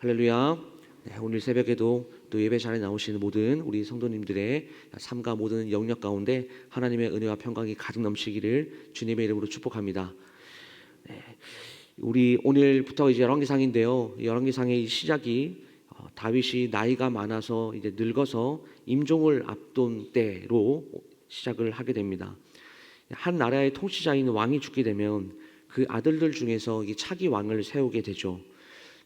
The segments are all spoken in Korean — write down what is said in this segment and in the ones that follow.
할렐루야. 네, 오늘 새벽에도 또 예배 자리에 나오시는 모든 우리 성도님들의 삶과 모든 영역 가운데 하나님의 은혜와 평강이 가득 넘치기를 주님의 이름으로 축복합니다. 네, 우리 오늘부터 이제 열왕기상인데요. 열왕기상의 시작이 다윗이 나이가 많아서 이제 늙어서 임종을 앞둔 때로 시작을 하게 됩니다. 한 나라의 통치자인 왕이 죽게 되면 그 아들들 중에서 이 차기 왕을 세우게 되죠.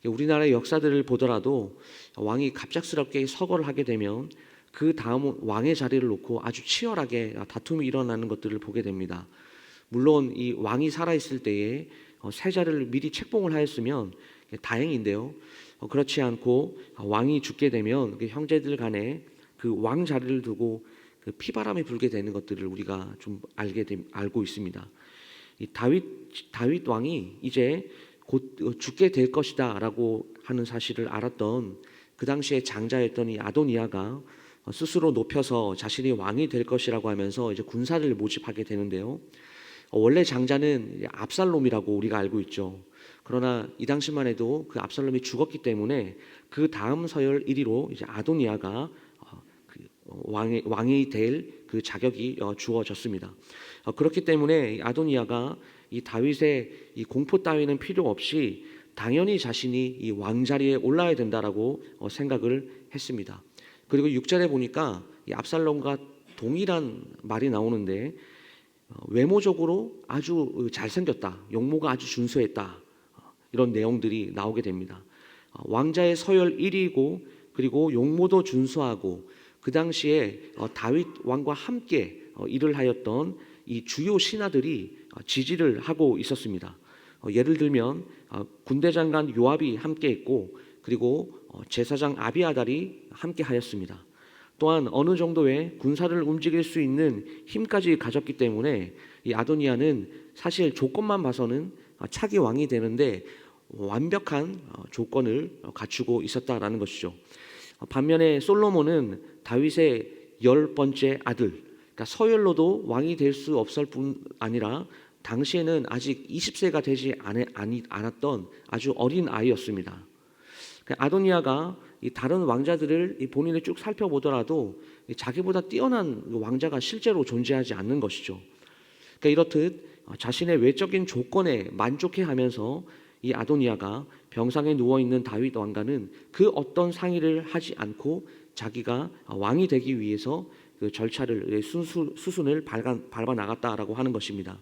우리나라의 역사들을 보더라도 왕이 갑작스럽게 서거를 하게 되면 그 다음 왕의 자리를 놓고 아주 치열하게 다툼이 일어나는 것들을 보게 됩니다. 물론 이 왕이 살아있을 때에 새 자리를 미리 책봉을 하였으면 다행인데요. 그렇지 않고 왕이 죽게 되면 형제들 간에 그 왕 자리를 두고 그 피바람이 불게 되는 것들을 우리가 좀 알고 있습니다. 이 다윗 왕이 이제 곧 죽게 될 것이다라고 하는 사실을 알았던 그 당시에 장자였던 이 아도니아가 스스로 높여서 자신이 왕이 될 것이라고 하면서 이제 군사를 모집하게 되는데요. 원래 장자는 압살롬이라고 우리가 알고 있죠. 그러나 이 당시만 해도 그 압살롬이 죽었기 때문에 그 다음 서열 1위로 이제 아도니아가 왕이 될 그 자격이 주어졌습니다. 그렇기 때문에 아도니아가 이 다윗의 이 공포 따위는 필요 없이 당연히 자신이 이 왕자리에 올라야 된다라고 생각을 했습니다. 그리고 6절에 보니까 이 압살롬과 동일한 말이 나오는데 외모적으로 아주 잘생겼다, 용모가 아주 준수했다, 이런 내용들이 나오게 됩니다. 왕자의 서열 1위고 그리고 용모도 준수하고 그 당시에 다윗 왕과 함께 일을 하였던 이 주요 신하들이 지지를 하고 있었습니다. 예를 들면 군대 장관 요압이 함께 했고 그리고 제사장 아비아달이 함께 하였습니다. 또한 어느 정도의 군사를 움직일 수 있는 힘까지 가졌기 때문에 이 아도니아는 사실 조건만 봐서는 차기 왕이 되는데 완벽한 조건을 갖추고 있었다라는 것이죠. 반면에 솔로몬은 다윗의 10번째 아들, 그러니까 서열로도 왕이 될 수 없을 뿐 아니라 당시에는 아직 20세가 되지 않았던 아주 어린 아이였습니다. 아도니아가 이 다른 왕자들을 본인을 쭉 살펴보더라도 자기보다 뛰어난 왕자가 실제로 존재하지 않는 것이죠. 그러니까 이렇듯 자신의 외적인 조건에 만족해하면서 이 아도니아가 병상에 누워있는 다윗 왕과는 그 어떤 상의를 하지 않고 자기가 왕이 되기 위해서 그 절차를 수순을 밟아 나갔다라고 하는 것입니다.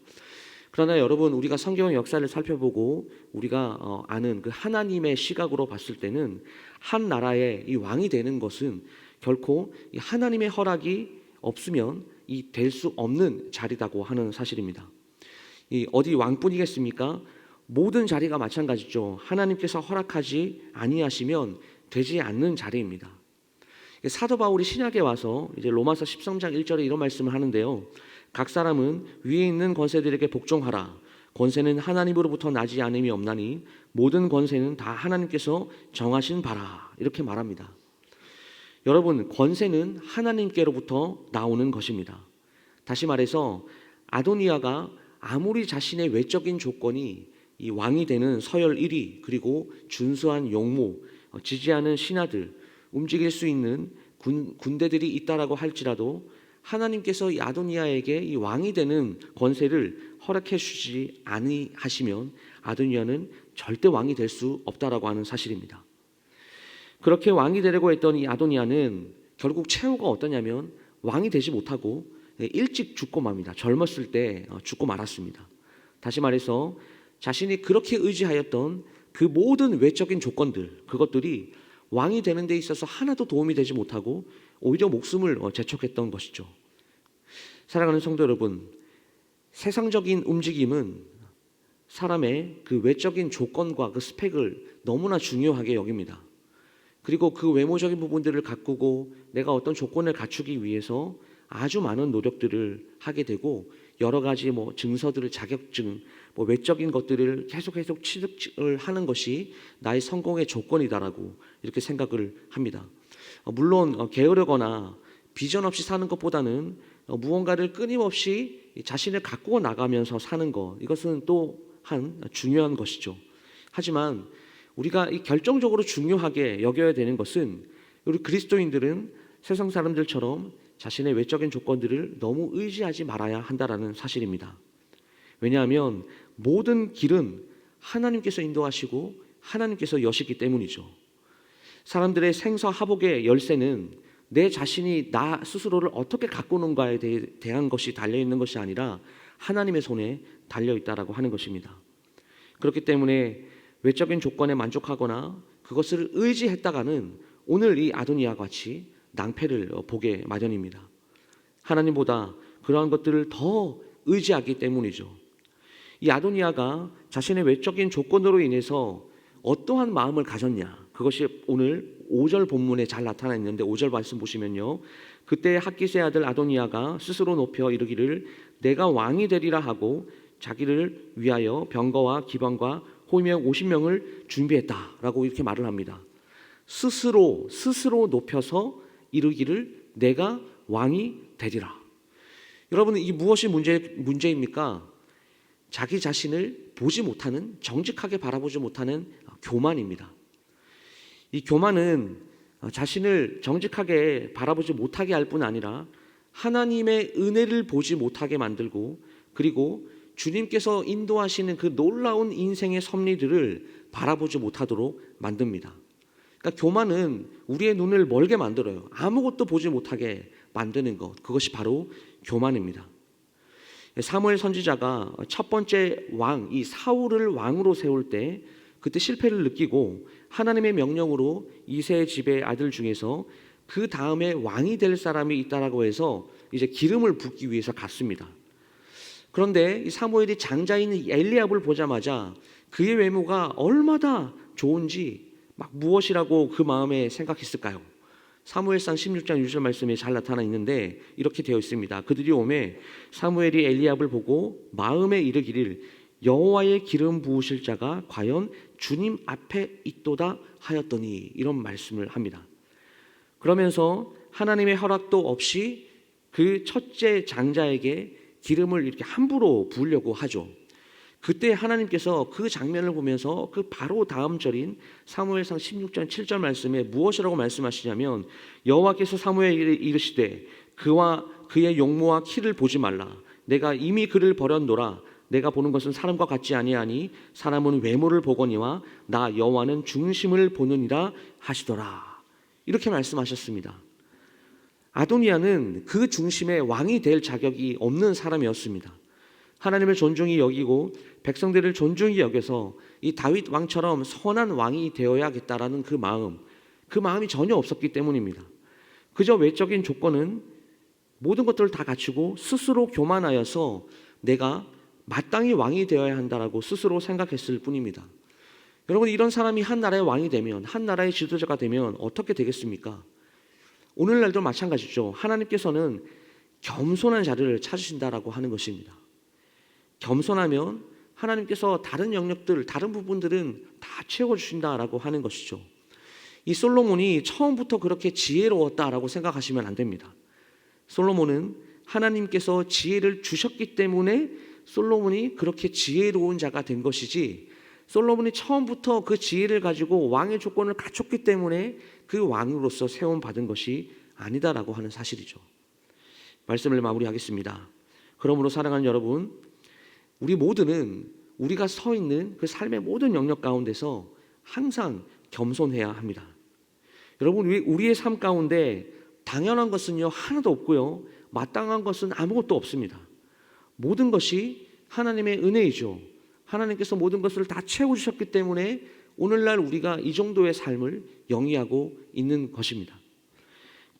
그러나 여러분, 우리가 성경의 역사를 살펴보고 우리가 아는 그 하나님의 시각으로 봤을 때는 한 나라의 이 왕이 되는 것은 결코 이 하나님의 허락이 없으면 이 될 수 없는 자리라고 하는 사실입니다. 이 어디 왕뿐이겠습니까? 모든 자리가 마찬가지죠. 하나님께서 허락하지 아니하시면 되지 않는 자리입니다. 사도 바울이 신약에 와서 이제 로마서 13장 1절에 이런 말씀을 하는데요. 각 사람은 위에 있는 권세들에게 복종하라. 권세는 하나님으로부터 나지 않음이 없나니 모든 권세는 다 하나님께서 정하신 바라. 이렇게 말합니다. 여러분, 권세는 하나님께로부터 나오는 것입니다. 다시 말해서 아도니아가 아무리 자신의 외적인 조건이 이 왕이 되는 서열 1위 그리고 준수한 용모, 지지하는 신하들, 움직일 수 있는 군대들이 있다라고 할지라도 하나님께서 이 아도니아에게 이 왕이 되는 권세를 허락해 주지 아니하시면 아도니아는 절대 왕이 될 수 없다라고 하는 사실입니다. 그렇게 왕이 되려고 했던 이 아도니아는 결국 최후가 어떠냐면 왕이 되지 못하고 일찍 죽고 맙니다. 젊었을 때 죽고 말았습니다. 다시 말해서 자신이 그렇게 의지하였던 그 모든 외적인 조건들, 그것들이 왕이 되는 데 있어서 하나도 도움이 되지 못하고 오히려 목숨을 재촉했던 것이죠. 사랑하는 성도 여러분, 세상적인 움직임은 사람의 그 외적인 조건과 그 스펙을 너무나 중요하게 여깁니다. 그리고 그 외모적인 부분들을 가꾸고 내가 어떤 조건을 갖추기 위해서 아주 많은 노력들을 하게 되고 여러 가지 증서들을 자격증, 외적인 것들을 계속 취득을 하는 것이 나의 성공의 조건이다라고 이렇게 생각을 합니다. 물론 게으르거나 비전 없이 사는 것보다는 무언가를 끊임없이 자신을 가꾸어 나가면서 사는 것, 이것은 또한 중요한 것이죠. 하지만 우리가 이 결정적으로 중요하게 여겨야 되는 것은 우리 그리스도인들은 세상 사람들처럼 자신의 외적인 조건들을 너무 의지하지 말아야 한다라는 사실입니다. 왜냐하면 모든 길은 하나님께서 인도하시고 하나님께서 여시기 때문이죠. 사람들의 생사화복의 열쇠는 내 자신이 나 스스로를 어떻게 가꾸는가에 대한 것이 달려있는 것이 아니라 하나님의 손에 달려있다라고 하는 것입니다. 그렇기 때문에 외적인 조건에 만족하거나 그것을 의지했다가는 오늘 이 아도니아 같이 낭패를 보게 마련입니다. 하나님보다 그러한 것들을 더 의지하기 때문이죠. 이 아도니아가 자신의 외적인 조건으로 인해서 어떠한 마음을 가졌냐, 그것이 오늘 5절 본문에 잘 나타나 있는데 5절 말씀 보시면요, 그때 학기스의 아들 아도니아가 스스로 높여 이르기를 내가 왕이 되리라 하고 자기를 위하여 병거와 기관과 호위병 50명을 준비했다라고 이렇게 말을 합니다. 스스로 높여서 이르기를 내가 왕이 되리라. 여러분, 이게 무엇이 문제입니까? 자기 자신을 보지 못하는, 정직하게 바라보지 못하는 교만입니다. 이 교만은 자신을 정직하게 바라보지 못하게 할 뿐 아니라 하나님의 은혜를 보지 못하게 만들고, 그리고 주님께서 인도하시는 그 놀라운 인생의 섭리들을 바라보지 못하도록 만듭니다. 그러니까 교만은 우리의 눈을 멀게 만들어요. 아무것도 보지 못하게 만드는 것, 그것이 바로 교만입니다. 사무엘 선지자가 첫 번째 왕, 이 사울을 왕으로 세울 때 그때 실패를 느끼고 하나님의 명령으로 이새의 집의 아들 중에서 그 다음에 왕이 될 사람이 있다라고 해서 이제 기름을 붓기 위해서 갔습니다. 그런데 이 사무엘이 장자인 엘리압을 보자마자 그의 외모가 얼마나 좋은지 막 무엇이라고 그 마음에 생각했을까요? 사무엘상 16장 6절 말씀에 잘 나타나 있는데 이렇게 되어 있습니다. 그들이 오매 사무엘이 엘리압을 보고 마음에 이르기를 여호와의 기름 부으실 자가 과연 주님 앞에 있도다 하였더니, 이런 말씀을 합니다. 그러면서 하나님의 허락도 없이 그 첫째 장자에게 기름을 이렇게 함부로 부으려고 하죠. 그때 하나님께서 그 장면을 보면서 그 바로 다음 절인 사무엘상 16장 7절 말씀에 무엇이라고 말씀하시냐면 여호와께서 사무엘에게 이르시되 그와 그의 용모와 키를 보지 말라. 내가 이미 그를 버렸노라. 내가 보는 것은 사람과 같지 아니하니 사람은 외모를 보거니와 나 여호와는 중심을 보느니라 하시더라. 이렇게 말씀하셨습니다. 아도니아는 그 중심의 왕이 될 자격이 없는 사람이었습니다. 하나님을 존중히 여기고 백성들을 존중히 여겨서 이 다윗 왕처럼 선한 왕이 되어야겠다라는 그 마음이 전혀 없었기 때문입니다. 그저 외적인 조건은 모든 것들을 다 갖추고 스스로 교만하여서 내가 마땅히 왕이 되어야 한다라고 스스로 생각했을 뿐입니다. 여러분, 이런 사람이 한 나라의 왕이 되면, 한 나라의 지도자가 되면 어떻게 되겠습니까? 오늘날도 마찬가지죠. 하나님께서는 겸손한 자를 찾으신다라고 하는 것입니다. 겸손하면 하나님께서 다른 영역들, 다른 부분들은 다 채워주신다라고 하는 것이죠. 이 솔로몬이 처음부터 그렇게 지혜로웠다라고 생각하시면 안 됩니다. 솔로몬은 하나님께서 지혜를 주셨기 때문에 솔로몬이 그렇게 지혜로운 자가 된 것이지, 솔로몬이 처음부터 그 지혜를 가지고 왕의 조건을 갖췄기 때문에 그 왕으로서 세움받은 것이 아니다라고 하는 사실이죠. 말씀을 마무리하겠습니다. 그러므로 사랑하는 여러분, 우리 모두는 우리가 서 있는 그 삶의 모든 영역 가운데서 항상 겸손해야 합니다. 여러분, 우리의 삶 가운데 당연한 것은요 하나도 없고요, 마땅한 것은 아무것도 없습니다. 모든 것이 하나님의 은혜이죠. 하나님께서 모든 것을 다 채워주셨기 때문에 오늘날 우리가 이 정도의 삶을 영위하고 있는 것입니다.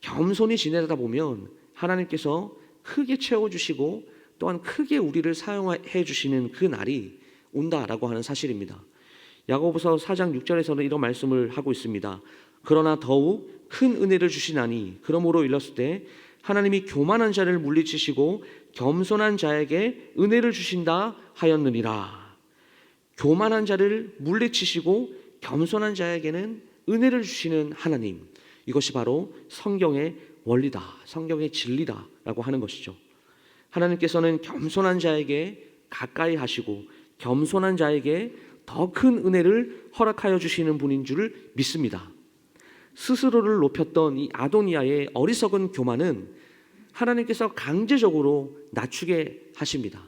겸손히 지내다 보면 하나님께서 크게 채워주시고 또한 크게 우리를 사용해 주시는 그 날이 온다라고 하는 사실입니다. 야고보서 4장 6절에서는 이런 말씀을 하고 있습니다. 그러나 더욱 큰 은혜를 주시나니 그러므로 일렀을 때 하나님이 교만한 자를 물리치시고 겸손한 자에게 은혜를 주신다 하였느니라. 교만한 자를 물리치시고 겸손한 자에게는 은혜를 주시는 하나님, 이것이 바로 성경의 원리다, 성경의 진리다라고 하는 것이죠. 하나님께서는 겸손한 자에게 가까이 하시고 겸손한 자에게 더 큰 은혜를 허락하여 주시는 분인 줄 믿습니다. 스스로를 높였던 이 아도니아의 어리석은 교만은 하나님께서 강제적으로 낮추게 하십니다.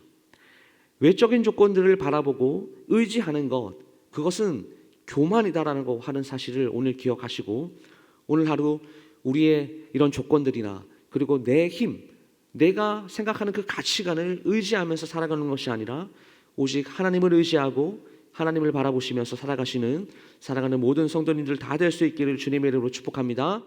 외적인 조건들을 바라보고 의지하는 것, 그것은 교만이다라는 거 하는 사실을 오늘 기억하시고, 오늘 하루 우리의 이런 조건들이나 그리고 내 힘, 내가 생각하는 그 가치관을 의지하면서 살아가는 것이 아니라 오직 하나님을 의지하고 하나님을 바라보시면서 살아가는 모든 성도님들 다 될 수 있기를 주님의 이름으로 축복합니다.